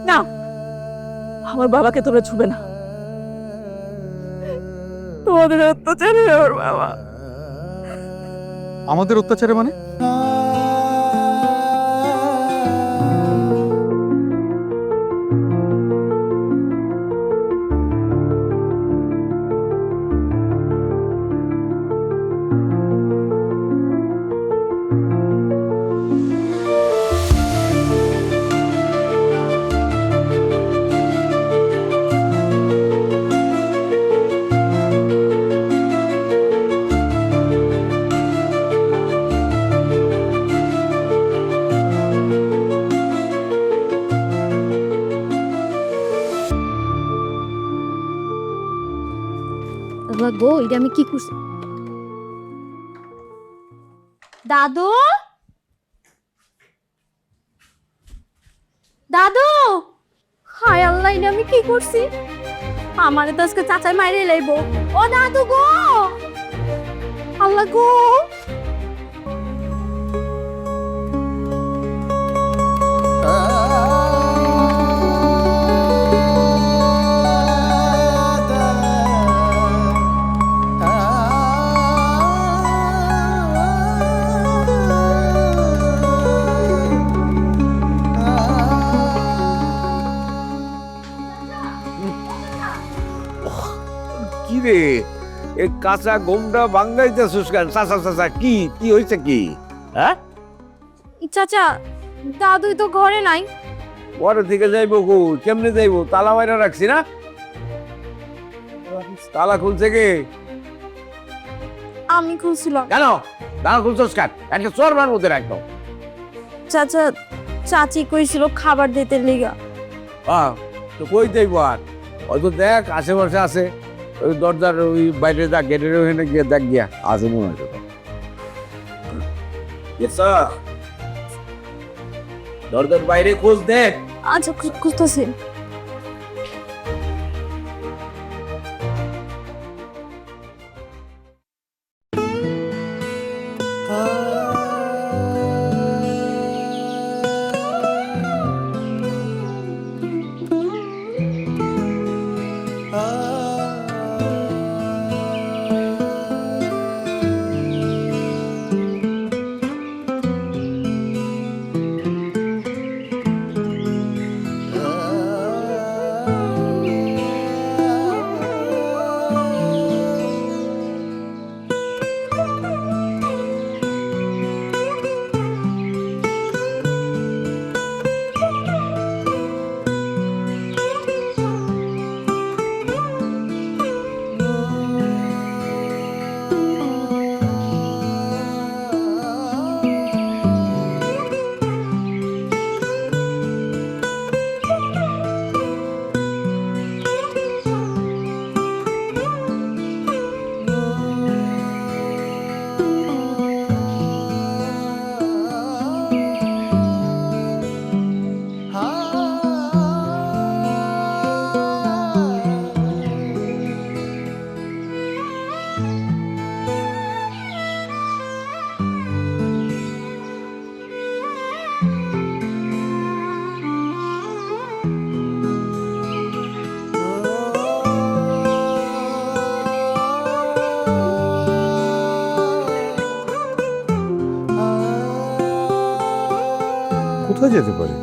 না, আমার বাবাকে তোমরা ছুবে না। তোমাদের অত্যাচারে ওর বাবা। আমাদের অত্যাচারে মানে? গো, এটা আমি কি করছি? দাদু, দাদু, হায় আল্লাহ, এটা আমি কি করছি? আমারে তো আজকে চাচাই মাইরে লাইবো। ও দাদু গো, আল্লাহ গো। কি রে, এই কাঁচা গমটা বাঙ্গাইতেছিস কেন? চাচা চাচা, কি কি হয়েছে কি? হ্যাঁ, চাচা, দাদুই তো ঘরে নাই। পরে থেকে যাইবো গো, কেমনে যাইবো? তালা মাইরা রাখছি না? তালা খুলছে কে? আমি খুলছিলাম। কেন তালা খুলছস কেন? একটা চোর বার মধ্যে রাখতো। চাচা, চাচি কইছিল খাবার দিতে লিগা। তো কই যাইবো আর? হয়তো দেখ আশেপাশে আছে, ওই দরজার ওই বাইরে যা, গেটের ওখানে গিয়ে দেখ, গিয়া আছে মনে হয়। দরজার বাইরে খোঁজ দেখ। আচ্ছা, খুঁজতেছি। কোথায় যেতে পারে?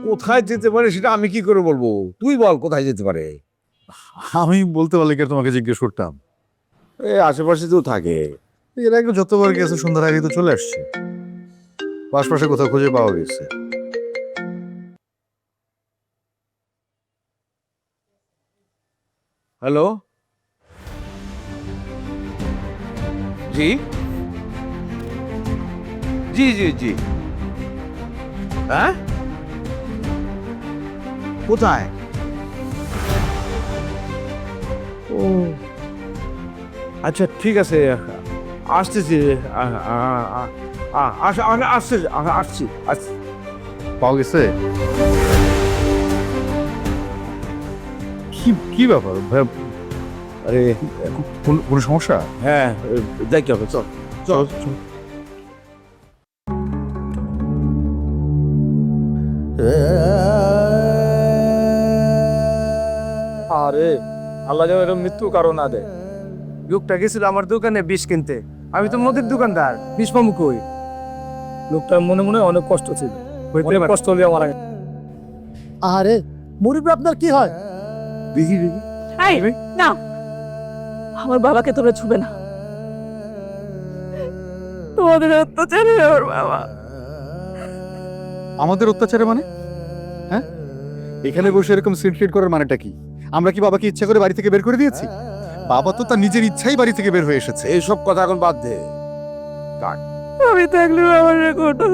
কোথায় যেতে পারে সেটা আমি কি করে বলবো? তুই বল কোথায় যেতে পারে। আমি বলতে পারলে কি আর তোমাকে জিজ্ঞেস করতাম? এই আশেপাশে তো থাকে। এর আগে যতবার গেছে সন্ধ্যার আগে তো চলে আসছে। আশপাশে কোথাও খুঁজে পাওয়া গেছে? হ্যালো, জি জি জি জি, হ্যাঁ কোথায়? ও আচ্ছা, ঠিক আছে, আসতেছি, আসছি আসছি আসছি। পাওয়া গেছে? কি কি ব্যাপার ভাই? আরে কোনো সমস্যা? হ্যাঁ, দেখতে হবে, চল চল চল। চল। আরে আল্লাহ যেন এরকম মৃত্যু কারণ না দেয়। লোকটা গেছিল আমার দোকানে বিষ কিনতে, আমি তো মুদির দোকানদার, বিষ পামু কই? লোকটার মনে মনে অনেক কষ্ট ছিল, অনেক কষ্ট হলে মারা গেছে। আরে মুরব্বী আপনার কি হয়? দেখি এই না, আমার বাবাকে তোমরা ছুবে না। তোমাদের অত্যাচারে আমার বাবা। আমাদের অত্যাচারে মানে? হ্যাঁ, এখানে বসে এরকম সিনক্রিয়েট করার মানেটা কি? আমরা কি বাবাকে ইচ্ছা করে বাড়ি থেকে বের করে দিয়েছি? বাবা তো তার নিজের ইচ্ছাই বাড়ি থেকে বের হয়ে এসেছে। এইসব কথা এখন বাদ দে। আমি থাকলে আমার কোটা